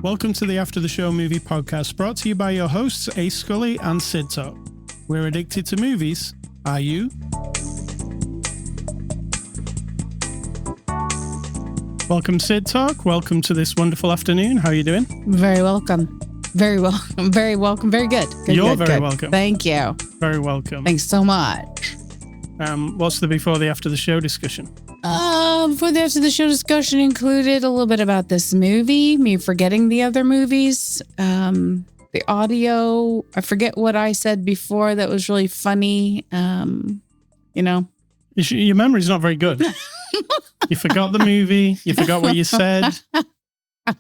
Welcome to the After the Show movie podcast, brought to you by your hosts, Ascully and Cidtalk. We're addicted to movies. Are you? Welcome, Cidtalk. Welcome to this wonderful afternoon. How are you doing? Very welcome. Very welcome. Very welcome. Very good. You're very welcome. Thank you. Very welcome. Thanks so much. What's the before the after the show discussion? Before the after the show discussion included a little bit about this movie, me forgetting the other movies, the audio. I forget what I said before that was really funny. Your memory's not very good. You forgot the movie. You forgot what you said. I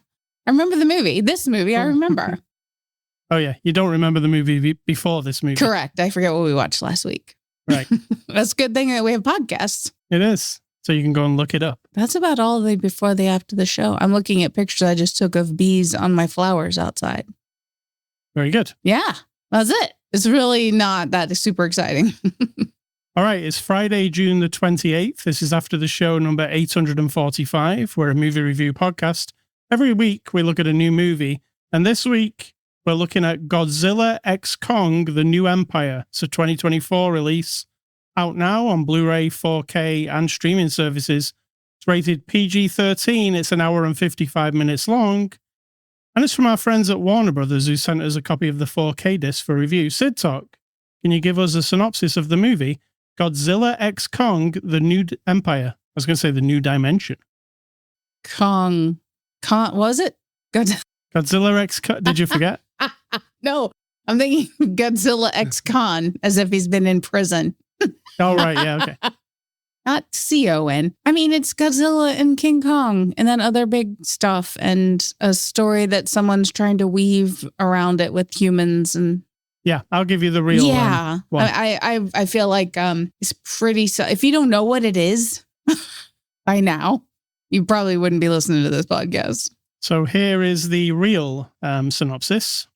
remember the movie. This movie, I remember. Oh, yeah. You don't remember the movie before this movie. Correct. I forget what we watched last week. Right. That's a good thing that we have podcasts. It is. So you can go and look it up. That's about all the before the after the show. I'm looking at pictures I just took of bees on my flowers outside. Very good. Yeah, that's it. It's really not that super exciting. All right. It's Friday, June the 28th. This is After the Show number 845. We're a movie review podcast. Every week we look at a new movie. And this week we're looking at Godzilla x Kong, The New Empire. It's a 2024 release. Out now on Blu-ray, 4K, and streaming services. It's rated PG-13. It's an hour and 55 minutes long. And it's from our friends at Warner Brothers, who sent us a copy of the 4K disc for review. Cidtalk, can you give us a synopsis of the movie Godzilla x Kong, The New Empire? I was going to say The New Dimension. Kong, was it? Godzilla x Kong. Did you forget? No, I'm thinking Godzilla x Kong, as if he's been in prison. Oh, right. Yeah, okay. Not C-O-N. I mean, it's Godzilla and King Kong and then other big stuff and a story that someone's trying to weave around it with humans. And yeah, I'll give you the real one. I feel like it's pretty... if you don't know what it is by now, you probably wouldn't be listening to this podcast. So here is the real synopsis.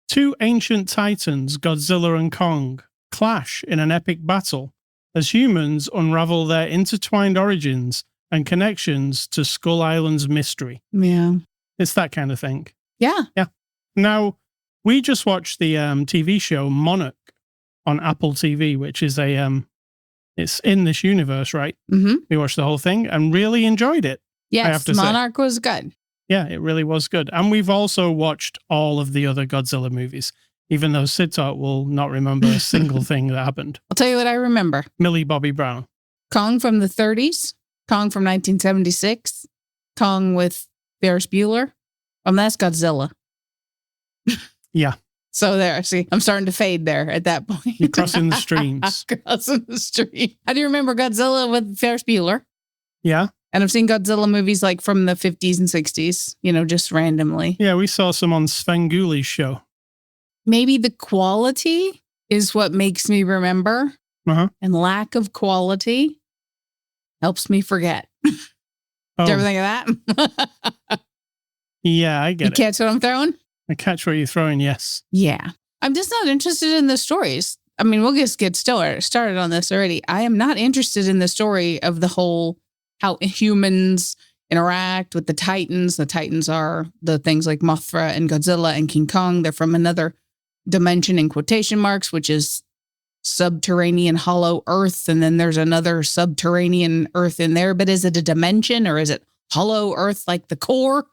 Two ancient titans, Godzilla and Kong, clash in an epic battle as humans unravel their intertwined origins and connections to Skull Island's mystery. Yeah. It's that kind of thing. Yeah. Yeah. Now, we just watched the TV show Monarch on Apple TV, which is it's in this universe, right? Mm-hmm. We watched the whole thing and really enjoyed it. Yes, Monarch was good. Yeah, it really was good. And we've also watched all of the other Godzilla movies, even though Cidtalk will not remember a single thing that happened. I'll tell you what I remember. Millie Bobby Brown. Kong from the 30s. Kong from 1976. Kong with Ferris Bueller. That's Godzilla. Yeah. So there, see, I'm starting to fade there at that point. You're crossing the streams. Crossing the stream. I do remember Godzilla with Ferris Bueller. Yeah. And I've seen Godzilla movies like from the 50s and 60s, just randomly. Yeah, we saw some on Svenguli's show. Maybe the quality is what makes me remember. Uh-huh. And lack of quality helps me forget. Oh. Did you ever think of that? Yeah, I get it. You catch what I'm throwing? I catch what you're throwing, yes. Yeah. I'm just not interested in the stories. I mean, we'll just get started on this already. I am not interested in the story of the whole, how humans interact with the Titans. The Titans are the things like Mothra and Godzilla and King Kong. They're from another dimension in quotation marks, which is subterranean hollow earth. And then there's another subterranean earth in there. But is it a dimension or is it hollow earth like the core?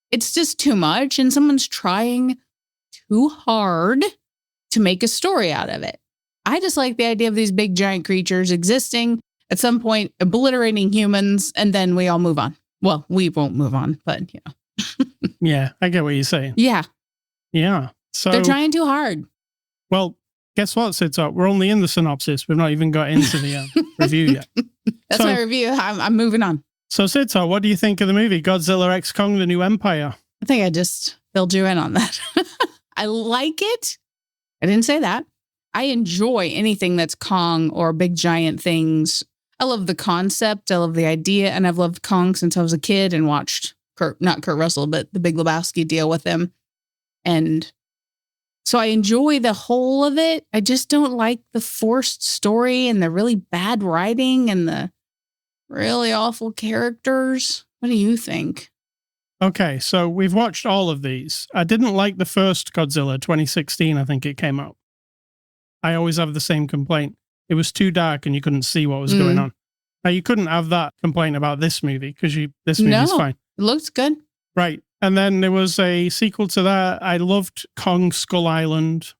It's just too much. And someone's trying too hard to make a story out of it. I just like the idea of these big giant creatures existing at some point, obliterating humans, and then we all move on. Well, we won't move on, but Yeah, I get what you're saying. Yeah. Yeah. So they're trying too hard. Well, guess what, Cidtalk? We're only in the synopsis. We've not even got into the review yet. That's my review. I'm moving on. So, Cidtalk, what do you think of the movie Godzilla x Kong, The New Empire? I think I just filled you in on that. I like it. I didn't say that. I enjoy anything that's Kong or big giant things. I love the concept. I love the idea. And I've loved Kong since I was a kid and watched not Kurt Russell, but the Big Lebowski deal with him. And so I enjoy the whole of it. I just don't like the forced story and the really bad writing and the really awful characters. What do you think? Okay, so we've watched all of these. I didn't like the first Godzilla, 2016, I think it came out. I always have the same complaint. It was too dark and you couldn't see what was going on. Now, you couldn't have that complaint about this movie because this movie's fine. It looks good. Right. And then there was a sequel to that. I loved Kong Skull Island,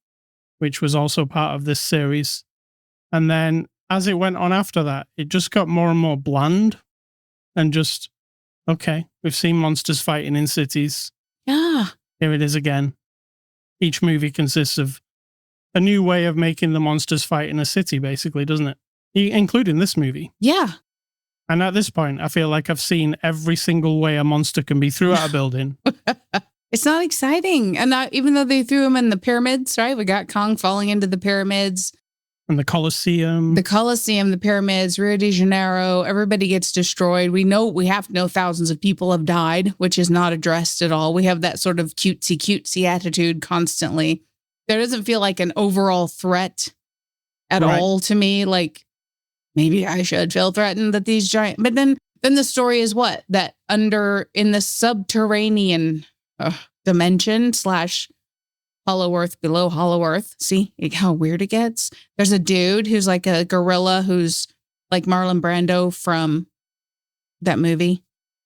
which was also part of this series. And then as it went on after that, it just got more and more bland and just, okay, we've seen monsters fighting in cities. Yeah. Here it is again. Each movie consists of a new way of making the monsters fight in a city, basically, doesn't it? Including this movie. Yeah. And at this point, I feel like I've seen every single way a monster can be through out a building. It's not exciting. And even though they threw him in the pyramids, right? We got Kong falling into the pyramids. And the Colosseum. The pyramids, Rio de Janeiro, everybody gets destroyed. We have to know thousands of people have died, which is not addressed at all. We have that sort of cutesy attitude constantly. There doesn't feel like an overall threat at all to me. Like, maybe I should feel threatened that these giant... But then the story is what? That in the subterranean dimension / Hollow Earth below Hollow Earth. See how weird it gets? There's a dude who's like a gorilla who's like Marlon Brando from that movie,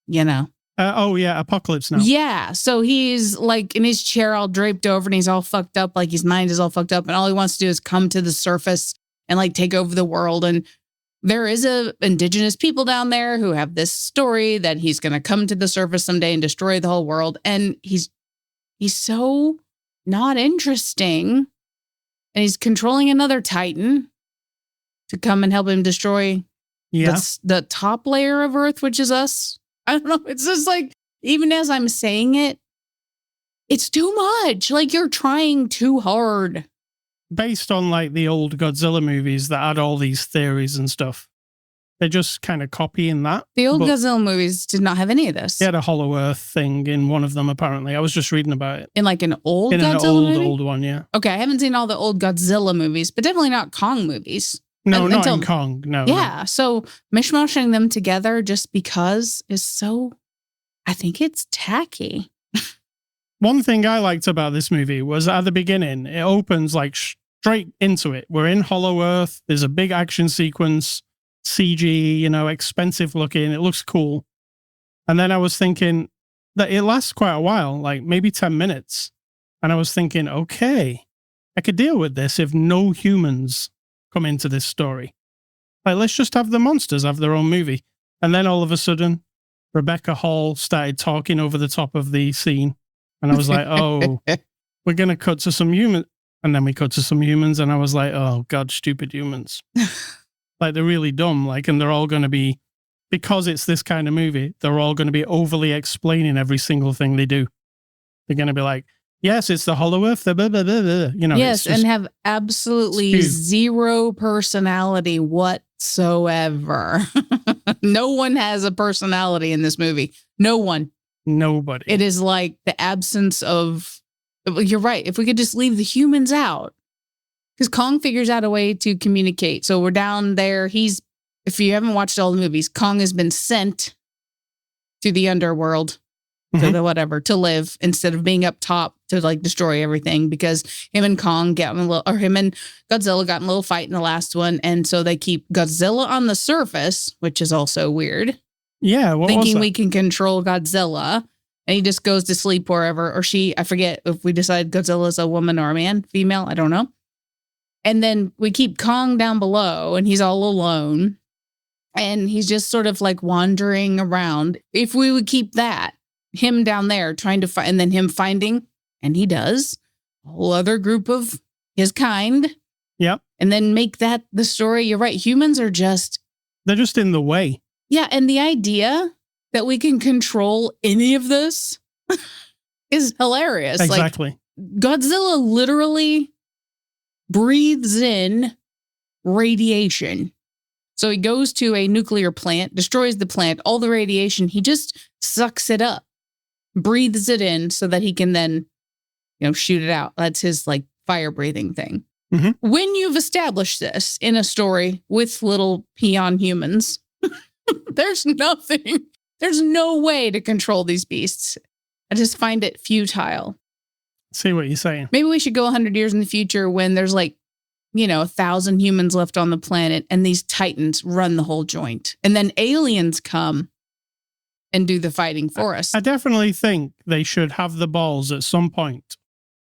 you know. Oh, yeah, Apocalypse Now. Yeah, so he's like in his chair all draped over and he's all fucked up, like his mind is all fucked up and all he wants to do is come to the surface and like take over the world. And there is indigenous people down there who have this story that he's going to come to the surface someday and destroy the whole world. And he's so... not interesting. And he's controlling another Titan to come and help him destroy the top layer of Earth, which is us. I don't know. It's just like, even as I'm saying it, it's too much. Like, you're trying too hard. Based on like the old Godzilla movies that had all these theories and stuff. They're just kind of copying that. The old Godzilla movies did not have any of this. They had a Hollow Earth thing in one of them, apparently. I was just reading about it. In like an old Godzilla movie? Old one, yeah. Okay, I haven't seen all the old Godzilla movies, but definitely not Kong movies. No, not in Kong, no. Yeah, so mishmashing them together just because is so... I think it's tacky. One thing I liked about this movie was at the beginning, it opens like straight into it. We're in Hollow Earth. There's a big action sequence. CG, expensive looking. It looks cool. And then I was thinking that it lasts quite a while, like maybe 10 minutes. And I was thinking, okay, I could deal with this if no humans come into this story. Like, let's just have the monsters have their own movie. And then all of a sudden, Rebecca Hall started talking over the top of the scene. And I was like, oh, we're going to cut to some humans. And then we cut to some humans. And I was like, oh, God, stupid humans. Like, they're really dumb, like, and they're all going to be, because it's this kind of movie, they're all going to be overly explaining every single thing they do. They're going to be like, yes, it's the Hollow Earth, blah, blah, blah, blah. Yes, and have absolutely zero personality whatsoever. No one has a personality in this movie. No one. Nobody. It is like the absence of, you're right, if we could just leave the humans out. Because Kong figures out a way to communicate. So we're down there. If you haven't watched all the movies, Kong has been sent to the underworld, to the whatever, to live instead of being up top to like destroy everything. Because him and him and Godzilla got in a little fight in the last one. And so they keep Godzilla on the surface, which is also weird. Yeah. Thinking we can control Godzilla. And he just goes to sleep wherever, or I forget if we decide Godzilla's a woman or a man, female, I don't know. And then we keep Kong down below and he's all alone and he's just sort of like wandering around. If we would keep him down there trying to find, and then him finding, and he does, a whole other group of his kind. Yep. And then make that the story. You're right. Humans are they're just in the way. Yeah. And the idea that we can control any of this is hilarious. Exactly. Like, Godzilla literally breathes in radiation. So he goes to a nuclear plant, destroys the plant, all the radiation, he just sucks it up, breathes it in so that he can then, shoot it out. That's his like fire breathing thing. Mm-hmm. When you've established this in a story with little peon humans, there's nothing There's no way to control these beasts. I just find it futile. See what you're saying. Maybe we should go 100 years in the future when there's 1,000 humans left on the planet and these titans run the whole joint. And then aliens come and do the fighting for us. I definitely think they should have the balls at some point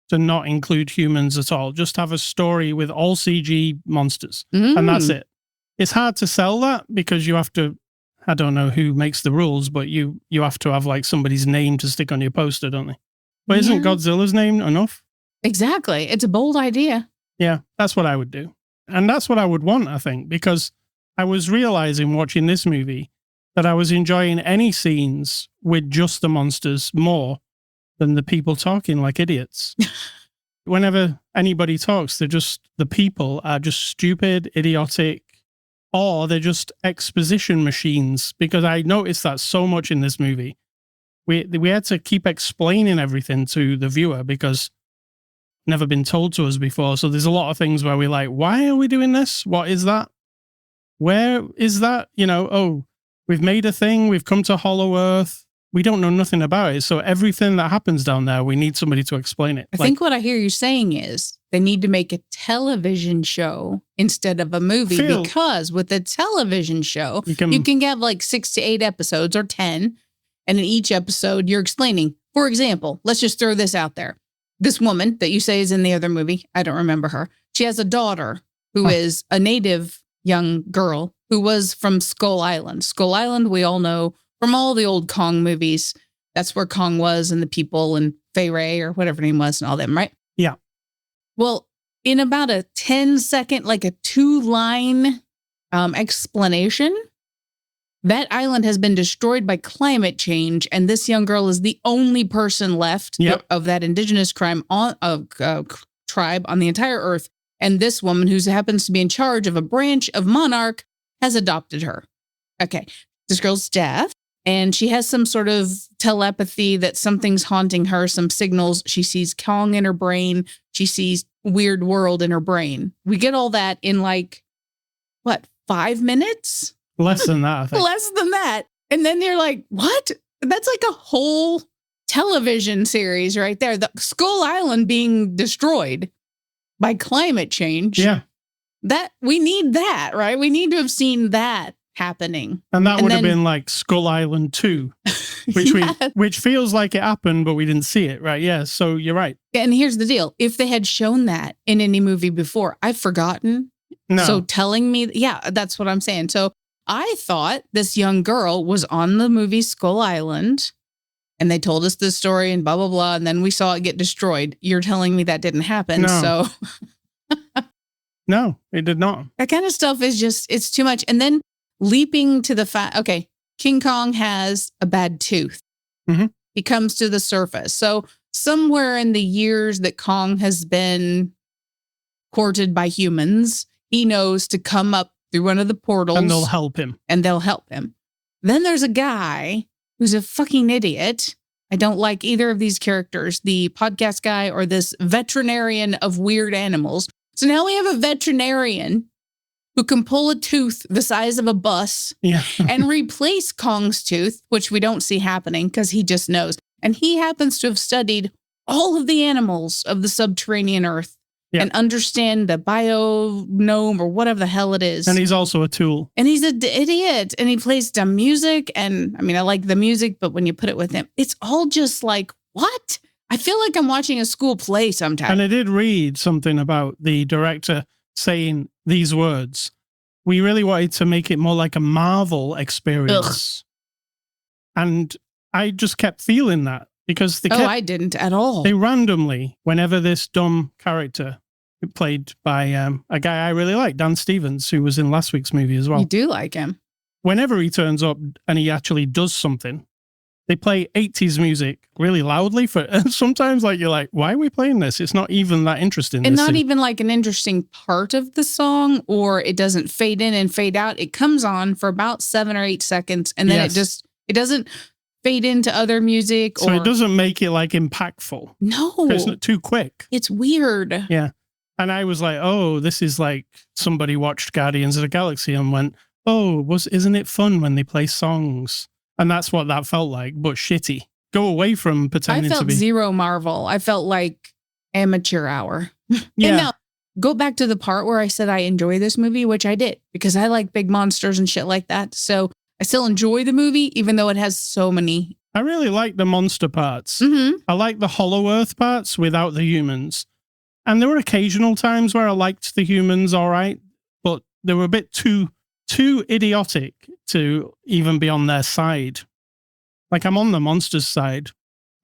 to not include humans at all. Just have a story with all CG monsters. And that's it. It's hard to sell that because you have to, I don't know who makes the rules, but you have to have somebody's name to stick on your poster, don't they? But isn't Godzilla's name enough? Exactly. It's a bold idea. Yeah, that's what I would do. And that's what I would want, I think, because I was realizing watching this movie that I was enjoying any scenes with just the monsters more than the people talking like idiots. Whenever anybody talks, the people are just stupid, idiotic, or they're just exposition machines, because I noticed that so much in this movie. We had to keep explaining everything to the viewer because never been told to us before. So there's a lot of things where we're like, why are we doing this? What is that? Where is that? We've made a thing. We've come to Hollow Earth. We don't know nothing about it. So everything that happens down there, we need somebody to explain it. I think what I hear you saying is they need to make a television show instead of a movie, because with a television show, you can have 6 to 8 episodes or 10. And in each episode, you're explaining, for example, let's just throw this out there. This woman that you say is in the other movie, I don't remember her. She has a daughter who is a native young girl who was from Skull Island. Skull Island, we all know from all the old Kong movies. That's where Kong was and the people and Fay Ray or whatever her name was and all them, right? Yeah. Well, in about a 10-second, a 2-line explanation, that island has been destroyed by climate change, and this young girl is the only person left of that indigenous tribe on the entire Earth. And this woman, who happens to be in charge of a branch of Monarch, has adopted her. Okay, this girl's deaf, and she has some sort of telepathy that something's haunting her, some signals. She sees Kong in her brain. She sees weird world in her brain. We get all that in 5 minutes? Less than that, I think. Less than that. And then you're like, what? That's a whole television series right there. The Skull Island being destroyed by climate change. Yeah. That we need that, right? We need to have seen that happening. And that would have been Skull Island 2, which feels like it happened, but we didn't see it, right? Yeah, so you're right. And here's the deal. If they had shown that in any movie before, I've forgotten. No. So telling me, that's what I'm saying. So I thought this young girl was on the movie Skull Island, and they told us this story and blah, blah, blah, and then we saw it get destroyed. You're telling me that didn't happen, so... No, it did not. That kind of stuff is it's too much. And then leaping to the fact, okay, King Kong has a bad tooth. Mm-hmm. He comes to the surface. So somewhere in the years that Kong has been courted by humans, he knows to come up through one of the portals. And they'll help him. Then there's a guy who's a fucking idiot. I don't like either of these characters, the podcast guy or this veterinarian of weird animals. So now we have a veterinarian who can pull a tooth the size of a bus and replace Kong's tooth, which we don't see happening because he just knows. And he happens to have studied all of the animals of the subterranean Earth and understand the bionome or whatever the hell it is. And he's also a tool. And he's an idiot. And he plays dumb music. And I mean, I like the music, but when you put it with him, it's all just what? I feel like I'm watching a school play sometimes. And I did read something about the director saying these words. We really wanted to make it more like a Marvel experience. Ugh. And I just kept feeling that because I didn't at all. They randomly, whenever this dumb character played by a guy I really like, Dan Stevens, who was in last week's movie as well. You do like him. Whenever he turns up and he actually does something, they play 80s music really loudly and sometimes you're like, why are we playing this? It's not even that interesting. And not even an interesting part of the song, or it doesn't fade in and fade out. It comes on for about 7 or 8 seconds and then it doesn't fade into other music. So it doesn't make it impactful. No. It's not too quick. It's weird. Yeah. And I was like, oh, this is somebody watched Guardians of the Galaxy and went, oh, isn't it fun when they play songs? And that's what that felt like, but shitty. Go away from I pretending to felt be. zero Marvel. I felt like amateur hour. Yeah. And now, go back to the part where I said I enjoy this movie, which I did, because I like big monsters and shit like that. So I still enjoy the movie, even though it has so many. I really like the monster parts. Mm-hmm. I like the Hollow Earth parts without the humans. And there were occasional times where I liked the humans all right, but they were a bit too idiotic to even be on their side. Like, I'm on the monster's side.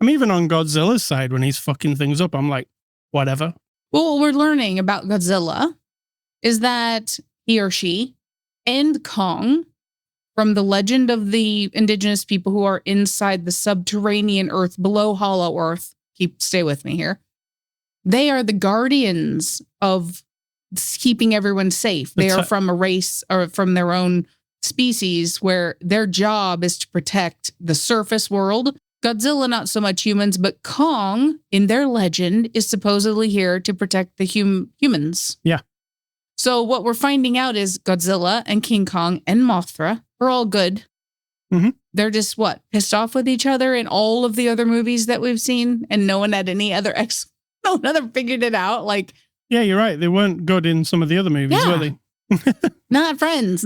I'm even on Godzilla's side when he's fucking things up. I'm like, whatever. Well, what we're learning about Godzilla is that he or she and Kong, from the legend of the indigenous people who are inside the subterranean earth below Hollow Earth, stay with me here, they are the guardians of keeping everyone safe. They are from a race or from their own species where their job is to protect the surface world. Godzilla, not so much humans, but Kong, in their legend, is supposedly here to protect the humans. Yeah. So what we're finding out is Godzilla and King Kong and Mothra are all good. Mm-hmm. They're just, pissed off with each other in all of the other movies that we've seen, and no one had any other no one other figured it out. Like, yeah, you're right. They weren't good in some of the other movies, were they? not friends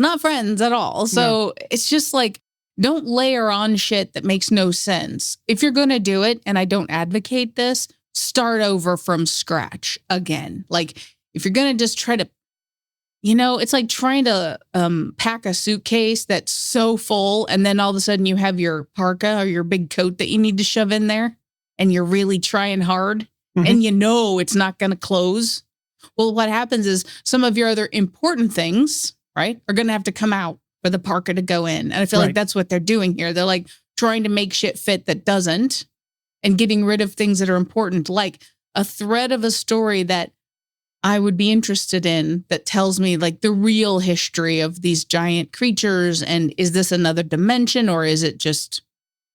at all. So It's just like, don't layer on shit that makes no sense. If you're going to do it, and I don't advocate this, start over from scratch again. Like, if you're going to just try to, it's like trying to pack a suitcase that's so full, and then all of a sudden you have your parka or your big coat that you need to shove in there, and you're really trying hard, and it's not going to close. Well, what happens is some of your other important things, right, are going to have to come out for the parka to go in. And I feel like that's what they're doing here. They're like trying to make shit fit that doesn't, and getting rid of things that are important, like a thread of a story that I would be interested in that tells me like the real history of these giant creatures. And is this another dimension, or is it just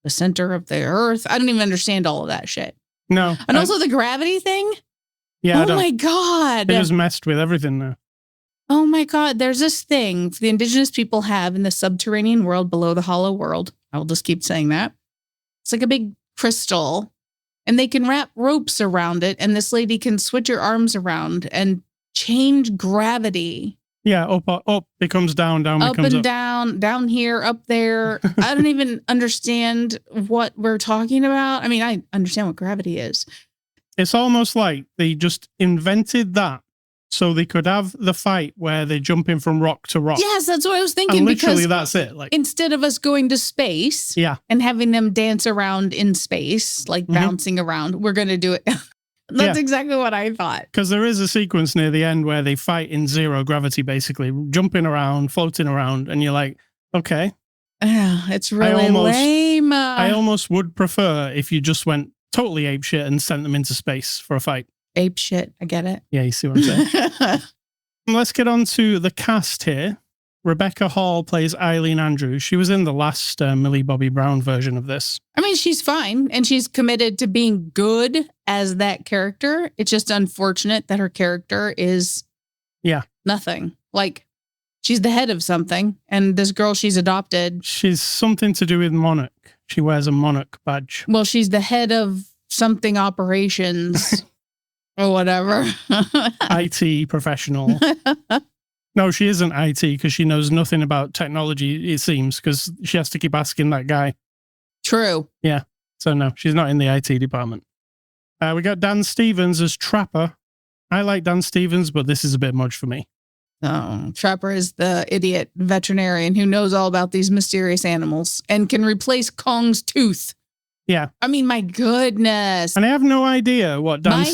the center of the earth? I don't even understand all of that shit. No. And also the gravity thing. Yeah. Oh my God. They just messed with everything now. Oh my God. There's this thing the indigenous people have in the subterranean world below the hollow world. I will just keep saying that. It's like a big crystal, and they can wrap ropes around it. And this lady can switch her arms around and change gravity. Yeah. Up becomes down up becomes and up. down here, up there. I don't even understand what we're talking about. I mean, I understand what gravity is. It's almost like they just invented that so they could have the fight where they're jumping from rock to rock. Yes, that's what I was thinking. And literally, because that's it. Like, instead of us going to space and having them dance around in space, like bouncing around, we're going to do it. That's exactly what I thought. Because there is a sequence near the end where they fight in zero gravity, basically, jumping around, floating around, and you're like, okay. It's really lame. I almost would prefer if you just went totally apeshit and sent them into space for a fight. Ape shit. I get it. Yeah, you see what I'm saying? Let's get on to the cast here. Rebecca Hall plays Eileen Andrews. She was in the last Millie Bobby Brown version of this. I mean, she's fine, and she's committed to being good as that character. It's just unfortunate that her character is nothing. Like, she's the head of something, and this girl she's adopted. She's something to do with Monarch. She wears a Monarch badge. Well, she's the head of something operations or whatever. IT professional. No, she isn't IT because she knows nothing about technology, it seems, because she has to keep asking that guy. True. Yeah. So no, she's not in the IT department. We got Dan Stevens as Trapper. I like Dan Stevens, but this is a bit much for me. Oh, Trapper is the idiot veterinarian who knows all about these mysterious animals and can replace Kong's tooth. Yeah. I mean, my goodness. And I have no idea what Dan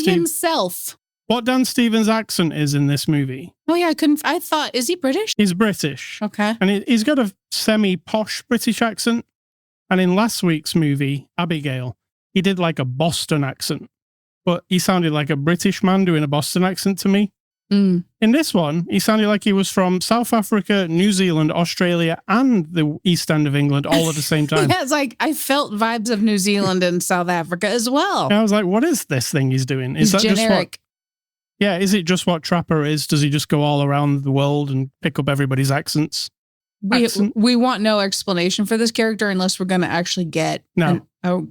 Stevens' accent is in this movie. Oh yeah, I thought, is he British? He's British. Okay. And he's got a semi-posh British accent. And in last week's movie, Abigail, he did like a Boston accent. But he sounded like a British man doing a Boston accent to me. In this one, he sounded like he was from South Africa, New Zealand, Australia, and the East End of England all at the same time. Yeah, it's like I felt vibes of New Zealand and South Africa as well. And I was like, what is this thing he's doing? Is that generic. Is it just what Trapper is? Does he just go all around the world and pick up everybody's accents? we want no explanation for this character unless we're going to actually get. No.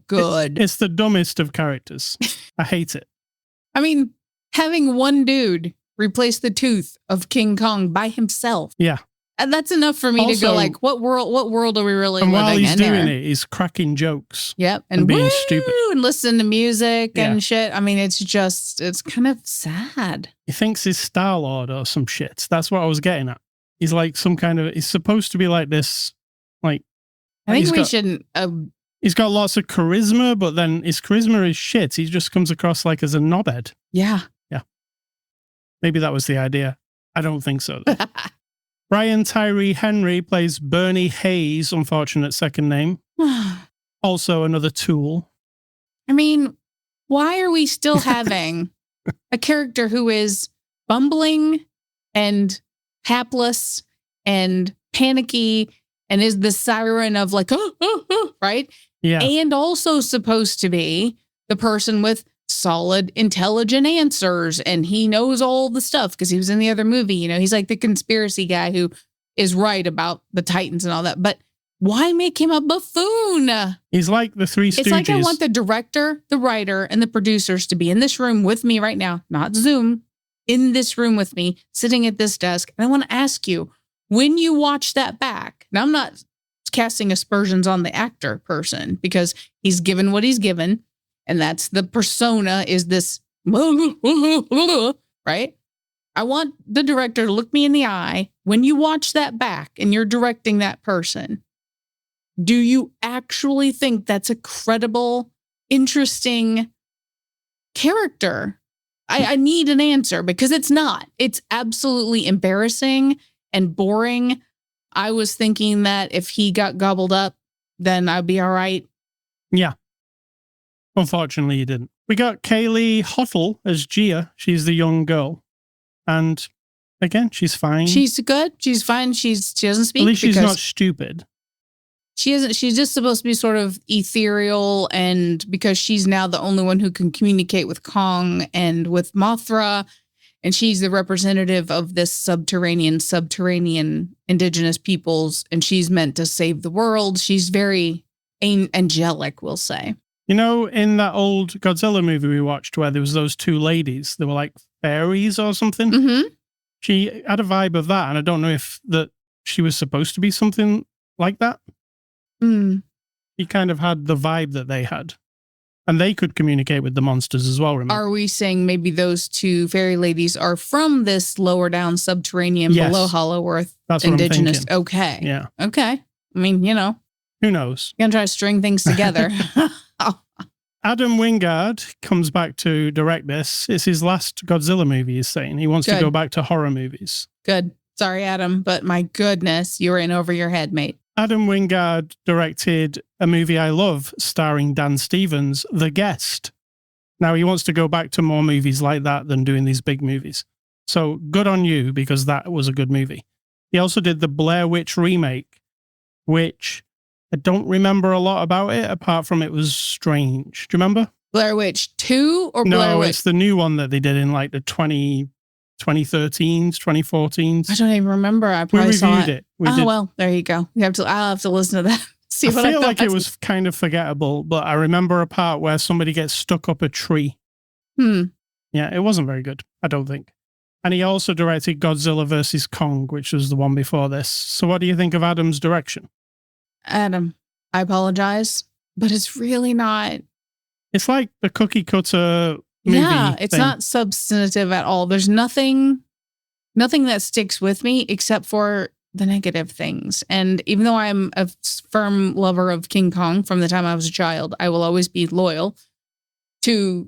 Good. It's the dumbest of characters. I hate it. I mean, having one dude replace the tooth of King Kong by himself. Yeah. And that's enough for me to go like, what world are we really living in? And while he's doing here? it, he's cracking jokes. Yep. And being stupid. And listening to music and shit. I mean, it's kind of sad. He thinks he's Star-Lord or some shit. That's what I was getting at. He's like he's supposed to be like this, like... I think we shouldn't... He's got lots of charisma, but then his charisma is shit. He just comes across like as a knobhead. Yeah. Yeah. Maybe that was the idea. I don't think so. Brian Tyree Henry plays Bernie Hayes, unfortunate second name. Also another tool. I mean, why are we still having a character who is bumbling and hapless and panicky and is the siren of like, right? Yeah. And also supposed to be the person with solid, intelligent answers. And he knows all the stuff because he was in the other movie. You know, he's like the conspiracy guy who is right about the Titans and all that. But why make him a buffoon? He's like the Three Stooges. It's like I want the director, the writer, and the producers to be in this room with me right now, not Zoom, in this room with me, sitting at this desk. And I want to ask you, when you watch that back, now I'm not casting aspersions on the actor person because he's given what he's given. And that's the persona is this, right? I want the director to look me in the eye. When you watch that back and you're directing that person, do you actually think that's a credible, interesting character? I need an answer because it's not. It's absolutely embarrassing and boring. I was thinking that if he got gobbled up, then I'd be all right. Yeah. Unfortunately, he didn't. We got Kaylee Hottle as Gia. She's the young girl. And again, she's fine. She's good. She's fine. She doesn't speak. At least she's not stupid. She isn't. She's just supposed to be sort of ethereal, and because she's now the only one who can communicate with Kong and with Mothra, and she's the representative of this subterranean indigenous peoples, and she's meant to save the world. She's very angelic, we'll say. You know, in that old Godzilla movie we watched where there was those two ladies, they were like fairies or something. Mm-hmm. She had a vibe of that, and I don't know if that she was supposed to be something like that. He kind of had the vibe that they had. And they could communicate with the monsters as well, remember? Are we saying maybe those two fairy ladies are from this lower down subterranean below Hollow Earth indigenous? Okay. Yeah. Okay. I mean, you know. Who knows? You're going to try to string things together. Adam Wingard comes back to direct this. It's his last Godzilla movie, he's saying. He wants to go back to horror movies. Good. Sorry, Adam, but my goodness, you were in over your head, mate. Adam Wingard directed a movie I love starring Dan Stevens, The Guest. Now, he wants to go back to more movies like that than doing these big movies. So good on you, because that was a good movie. He also did the Blair Witch remake, which I don't remember a lot about it, apart from it was strange. Do you remember? Blair Witch 2 or Blair Witch? No, it's the new one that they did in like the 2013s, 2014s. I don't even remember. I probably saw it. Well, there you go. I'll have to listen to that. See what I feel like it was kind of forgettable, but I remember a part where somebody gets stuck up a tree. Yeah, it wasn't very good, I don't think. And he also directed Godzilla vs. Kong, which was the one before this. So what do you think of Adam's direction? Adam, I apologize, but it's really not. It's like the cookie cutter movie. Yeah, it's not substantive at all. There's nothing that sticks with me except for the negative things. And even though I'm a firm lover of King Kong from the time I was a child, I will always be loyal to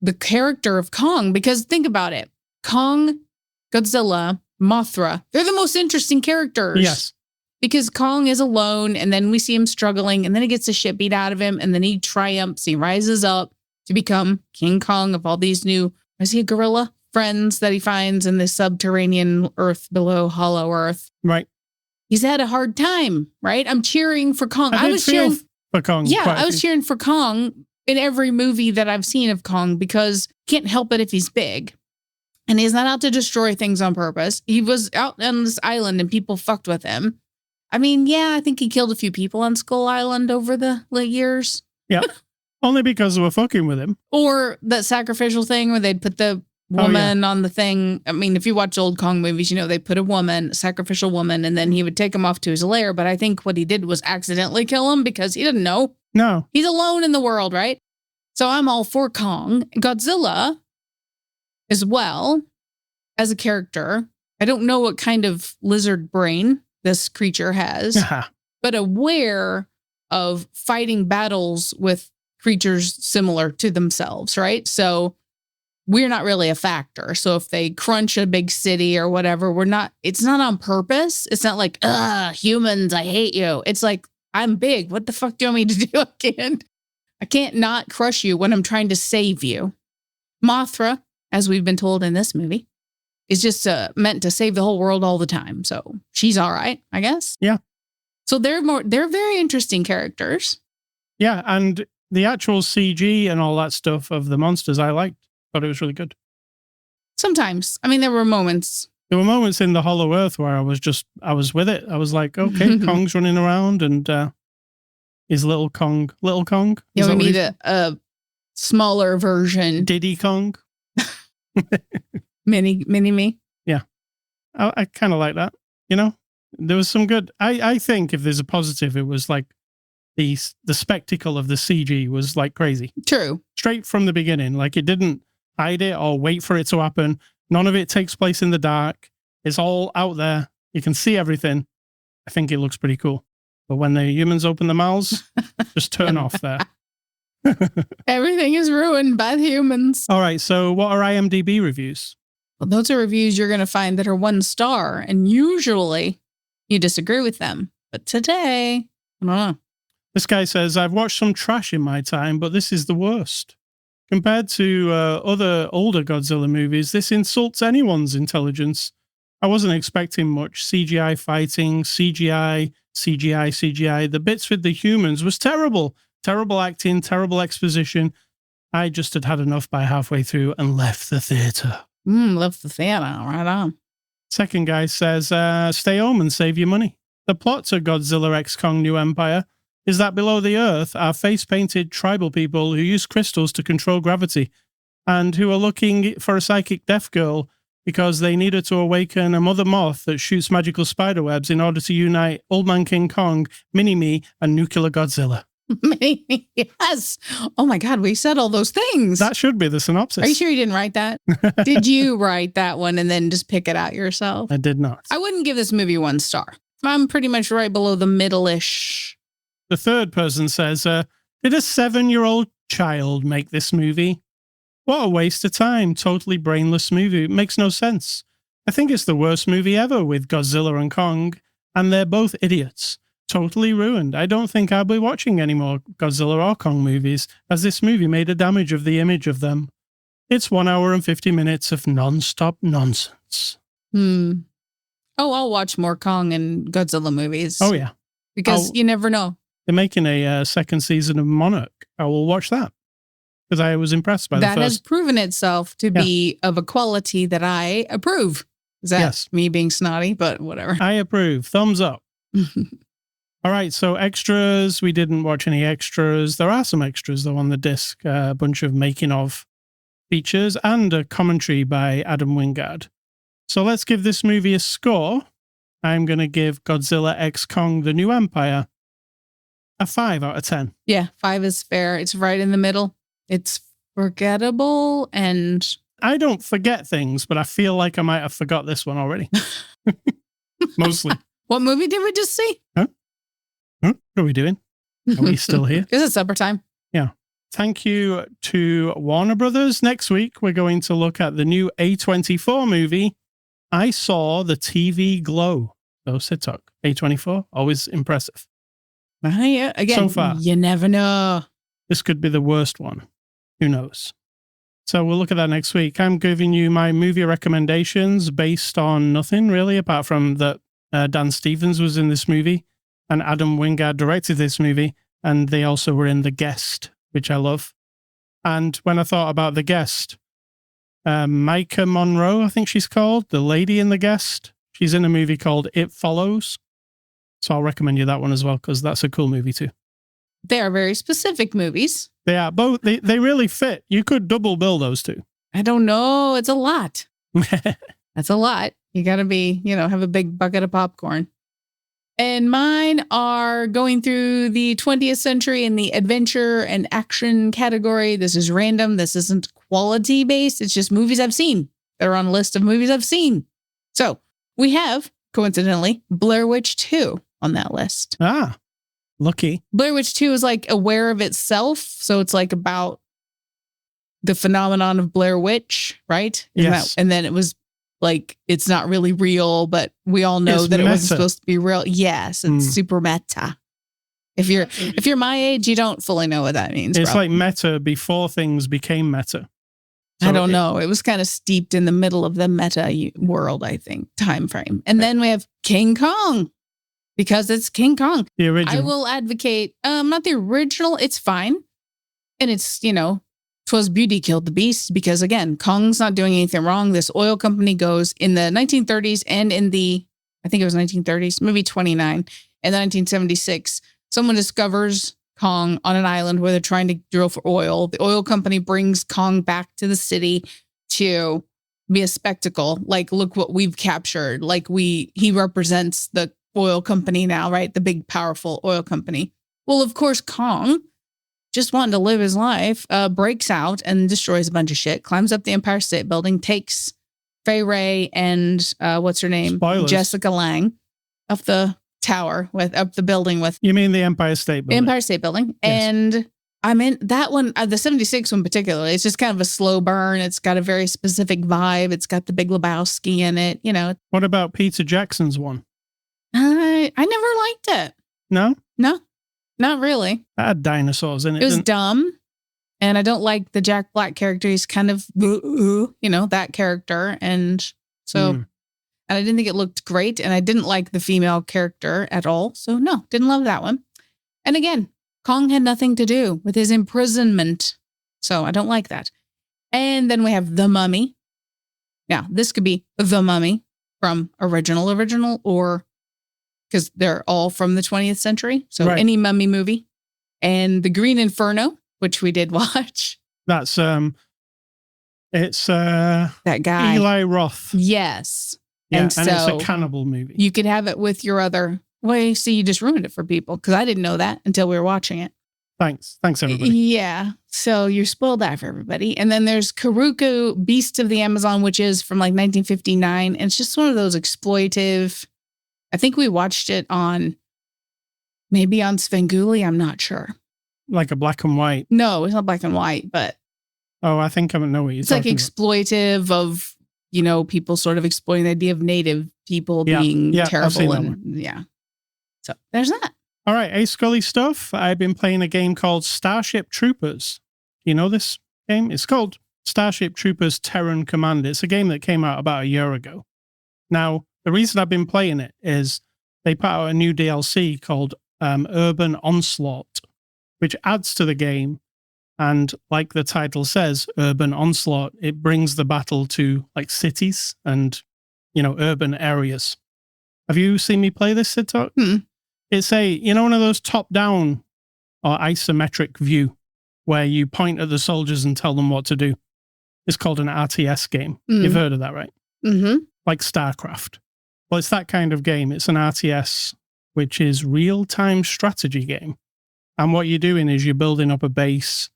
the character of Kong, because think about it. Kong, Godzilla, Mothra, they're the most interesting characters. Yes. Because Kong is alone, and then we see him struggling, and then he gets the shit beat out of him, and then he triumphs, he rises up to become King Kong of all these new, is he a gorilla? Friends that he finds in this subterranean earth below Hollow Earth. Right. He's had a hard time, right? I'm cheering for Kong. I was cheering for Kong. Yeah, I was cheering for Kong in every movie that I've seen of Kong, because can't help it if he's big. And he's not out to destroy things on purpose. He was out on this island and people fucked with him. I mean, yeah, I think he killed a few people on Skull Island over the years. Yeah. Only because they were fucking with him. Or that sacrificial thing where they'd put the woman on the thing. I mean, if you watch old Kong movies, they put a sacrificial woman, and then he would take him off to his lair. But I think what he did was accidentally kill him because he didn't know. No. He's alone in the world, right? So I'm all for Kong. Godzilla as well as a character. I don't know what kind of lizard brain this creature has, but aware of fighting battles with creatures similar to themselves, right? So we're not really a factor. So if they crunch a big city or whatever, it's not on purpose. It's not like, humans, I hate you. It's like, I'm big. What the fuck do you want me to do? I can't not crush you when I'm trying to save you. Mothra, as we've been told in this movie, is just meant to save the whole world all the time. So she's all right, I guess. Yeah. So they're very interesting characters. Yeah, and the actual CG and all that stuff of the monsters I liked. Thought it was really good. Sometimes. I mean, there were moments. There were moments in the Hollow Earth where I was with it. I was like, okay, Kong's running around and is Little Kong. Yeah, we need a smaller version. Diddy Kong. Mini me. Yeah. I kind of like that. There was some good. I think if there's a positive, it was like the spectacle of the CG was like crazy. True. Straight from the beginning. Like it didn't hide it or wait for it to happen. None of it takes place in the dark. It's all out there. You can see everything. I think it looks pretty cool. But when the humans open their mouths, just turn off there. Everything is ruined by the humans. All right. So what are IMDB reviews? Well, those are reviews you're going to find that are 1 star. And usually you disagree with them. But today, I don't know. This guy says, I've watched some trash in my time, but this is the worst. Compared to other older Godzilla movies, this insults anyone's intelligence. I wasn't expecting much. CGI fighting, CGI. The bits with the humans was terrible. Terrible acting, terrible exposition. I just had enough by halfway through and left the theater. Left the theater. Right on. Second guy says, stay home and save your money. The plot to Godzilla x Kong New Empire is that below the Earth are face-painted tribal people who use crystals to control gravity and who are looking for a psychic deaf girl because they need her to awaken a mother moth that shoots magical spiderwebs in order to unite Old Man King Kong, Mini-Me, and Nuclear Godzilla. Mini-Me, yes. Oh my God, we said all those things. That should be the synopsis. Are you sure you didn't write that? Did you write that one and then just pick it out yourself? I did not. I wouldn't give this movie 1 star. I'm pretty much right below the middle-ish. The third person says, did a 7-year-old child make this movie? What a waste of time. Totally brainless movie. It makes no sense. I think it's the worst movie ever with Godzilla and Kong, and they're both idiots. Totally ruined. I don't think I'll be watching any more Godzilla or Kong movies, as this movie made a damage of the image of them. It's 1 hour and 50 minutes of non-stop nonsense. Oh, I'll watch more Kong and Godzilla movies. Oh, yeah. Because you never know. They're making a second season of Monarch. I will watch that because I was impressed by the first. That has proven itself to be of a quality that I approve. Is that me being snotty? But whatever. I approve. Thumbs up. All right. So extras. We didn't watch any extras. There are some extras though on the disc. A bunch of making of features and a commentary by Adam Wingard. So let's give this movie a score. I'm going to give Godzilla x Kong The New Empire a 5 out of 10. Yeah, 5 is fair. It's right in the middle. It's forgettable and... I don't forget things, but I feel like I might have forgot this one already. Mostly. What movie did we just see? Huh? What are we doing? Are we still here? Is it supper time? Yeah. Thank you to Warner Brothers. Next week, we're going to look at the new A24 movie, I Saw the TV Glow. So Cidtalk, A24, always impressive. Yeah. Again, so far, you never know. This could be the worst one. Who knows? So we'll look at that next week. I'm giving you my movie recommendations based on nothing really, apart from that Dan Stevens was in this movie and Adam Wingard directed this movie, and they also were in The Guest, which I love. And when I thought about The Guest, Micah Monroe, I think she's called, the lady in The Guest, she's in a movie called It Follows. So I'll recommend you that one as well, because that's a cool movie too. They are very specific movies. They are both. They really fit. You could double bill those two. I don't know. It's a lot. That's a lot. You got to be, have a big bucket of popcorn. And mine are going through the 20th century in the adventure and action category. This is random. This isn't quality based. It's just movies I've seen. They're on a list of movies I've seen. So we have, coincidentally, Blair Witch 2 on that list. Ah, lucky. Blair Witch 2 is like aware of itself. So it's like about the phenomenon of Blair Witch, right? Yes. And then it was like, it's not really real, but we all know that it wasn't supposed to be real. Yes, it's super meta. If you're my age, you don't fully know what that means. It's like meta before things became meta. So I don't know. It was kind of steeped in the middle of the meta world, I think, time frame. And then we have King Kong, because it's King Kong. The original. I will advocate, not the original. It's fine. And it's, 'twas beauty killed the beast, because again, Kong's not doing anything wrong. This oil company goes in the 1930s and I think it was 1930s, maybe 29, and then 1976, someone discovers Kong on an island where they're trying to drill for oil. The oil company brings Kong back to the city to be a spectacle. Like, look what we've captured. Like he represents the oil company now, right? The big, powerful oil company. Well, of course, Kong, just wanting to live his life, breaks out and destroys a bunch of shit, climbs up the Empire State Building, takes Fay Ray and what's her name? Spoilers. Jessica Lange up the tower up the building with. You mean the Empire State Building? Empire State Building. Yes. And I mean, that one, the 76 one particularly, it's just kind of a slow burn. It's got a very specific vibe. It's got the Big Lebowski in it, What about Peter Jackson's one? I never liked it. No? No. Not really. That had dinosaurs in it. It was dumb. And I don't like the Jack Black character. He's kind of, that character. And so, and I didn't think it looked great. And I didn't like the female character at all. So no, didn't love that one. And again, Kong had nothing to do with his imprisonment. So I don't like that. And then we have The Mummy. Now, this could be The Mummy from original, or because they're all from the 20th century. So any mummy movie. And The Green Inferno, which we did watch. That's, it's that guy. Eli Roth. Yes. Yeah, and so it's a cannibal movie. You could have it with your other. Well, see, you just ruined it for people, because I didn't know that until we were watching it. Thanks, everybody. Yeah. So you spoiled that for everybody. And then there's Karuku, Beasts of the Amazon, which is from like 1959. And it's just one of those exploitive. I think we watched it maybe on Svengoolie. I'm not sure. Like a black and white. No, it's not black and white, but. Oh, I think I know what you're talking about. It's like exploitive of, people sort of exploiting the idea of native people being terrible. I've seen that one. Yeah. So there's that. All right, Ascully stuff. I've been playing a game called Starship Troopers. You know this game? It's called Starship Troopers Terran Command. It's a game that came out about a year ago. Now, the reason I've been playing it is they put out a new DLC called Urban Onslaught, which adds to the game. And like the title says, Urban Onslaught, it brings the battle to like cities and, urban areas. Have you seen me play this, Cidtalk? It's one of those top-down or isometric view where you point at the soldiers and tell them what to do. It's called an RTS game. You've heard of that, right? Mm-hmm. Like StarCraft. Well, it's that kind of game. It's an RTS, which is real-time strategy game. And what you're doing is you're building up a base,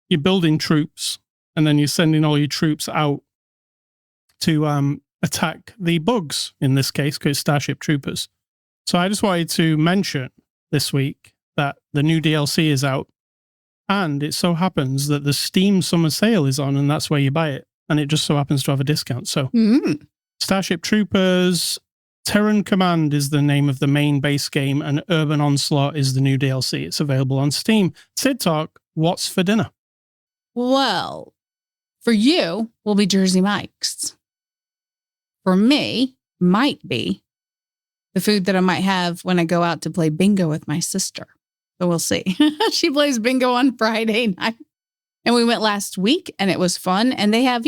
you're building troops, and then you're sending all your troops out to attack the bugs, in this case, because Starship Troopers. So I just wanted to mention this week that the new DLC is out, and it so happens that the Steam Summer Sale is on, and that's where you buy it. And it just so happens to have a discount. So Starship Troopers Terran Command is the name of the main base game, and Urban Onslaught is the new DLC. It's available on Steam. Cidtalk, what's for dinner? Well, for you, will be Jersey Mike's. For me, might be the food that I might have when I go out to play bingo with my sister. So we'll see. She plays bingo on Friday night. And we went last week and it was fun. And they have,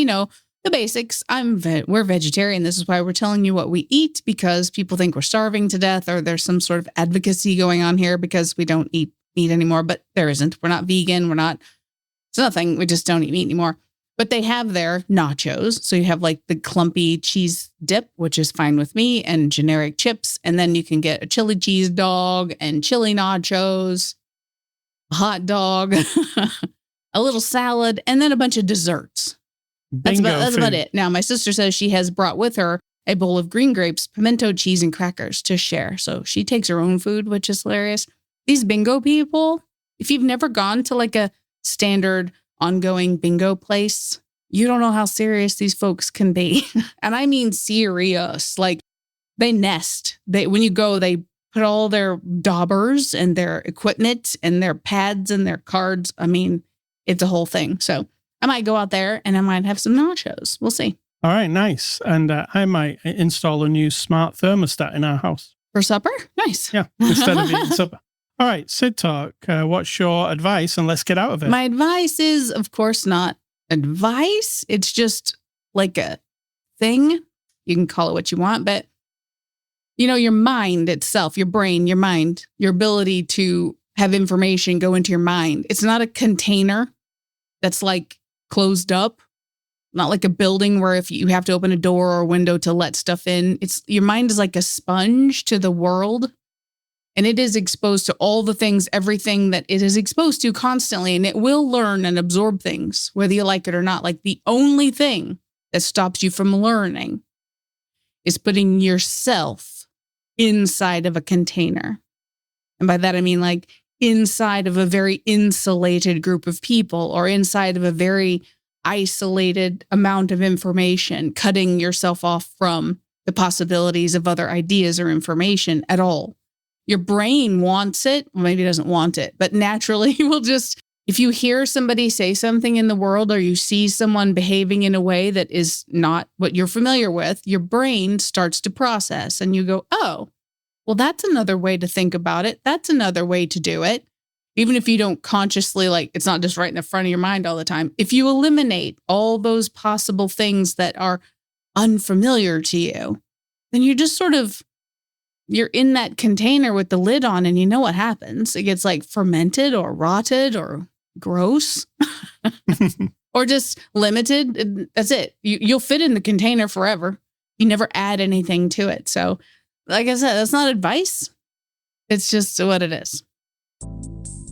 the basics. We're vegetarian. This is why we're telling you what we eat, because people think we're starving to death, or there's some sort of advocacy going on here because we don't eat meat anymore. But there isn't. We're not vegan. It's nothing. We just don't eat meat anymore. But they have their nachos. So you have like the clumpy cheese dip, which is fine with me, and generic chips. And then you can get a chili cheese dog and chili nachos, a hot dog, a little salad, and then a bunch of desserts. That's about it. Now, my sister says she has brought with her a bowl of green grapes, pimento cheese, and crackers to share. So she takes her own food, which is hilarious. These bingo people, if you've never gone to like a standard ongoing bingo place, you don't know how serious these folks can be. And I mean serious. Like, they nest. When you go, they put all their daubers and their equipment and their pads and their cards. I mean, it's a whole thing. So I might go out there and I might have some nachos. We'll see. All right, nice. And I might install a new smart thermostat in our house. For supper? Nice. Yeah, instead of eating supper. All right, Cidtalk, what's your advice? And let's get out of it. My advice is, of course, not advice. It's just like a thing. You can call it what you want, but your mind itself, your brain, your mind, your ability to have information go into your mind. It's not a container that's like closed up, not like a building where if you have to open a door or a window to let stuff in. Your mind is like a sponge to the world, and it is exposed to all the things, everything that it is exposed to constantly, and it will learn and absorb things, whether you like it or not. Like, the only thing that stops you from learning is putting yourself inside of a container. And by that, I mean like inside of a very insulated group of people, or inside of a very isolated amount of information, cutting yourself off from the possibilities of other ideas or information at all. Your brain wants it. Well, maybe it doesn't want it, but naturally will just, if you hear somebody say something in the world, or you see someone behaving in a way that is not what you're familiar with, your brain starts to process, and you go, oh, well, that's another way to think about it. That's another way to do it. Even if you don't consciously, like, it's not just right in the front of your mind all the time. If you eliminate all those possible things that are unfamiliar to you, then you just sort of, you're in that container with the lid on, and you know what happens. It gets like fermented or rotted or gross or just limited. That's it. You'll fit in the container forever. You never add anything to it. So, like I said, that's not advice. It's just what it is.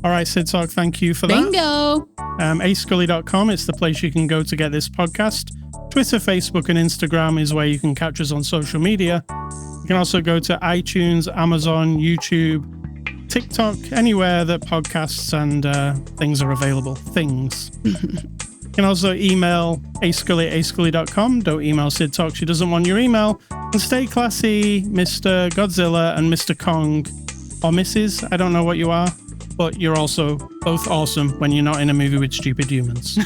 All right, Cidtalk, thank you for that. Bingo. Ascully.com is the place you can go to get this podcast. Twitter, Facebook, and Instagram is where you can catch us on social media. You can also go to iTunes, Amazon, YouTube, TikTok, anywhere that podcasts and things are available. Things. You can also email ascully@ascully.com. Don't email Cidtalk. She doesn't want your email. And stay classy, Mr. Godzilla and Mr. Kong. Or Mrs. I don't know what you are. But you're also both awesome when you're not in a movie with stupid humans.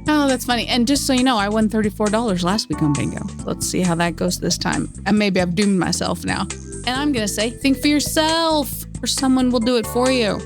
Oh, that's funny. And just so you know, I won $34 last week on bingo. Let's see how that goes this time. And maybe I've doomed myself now. And I'm going to say, think for yourself, or someone will do it for you.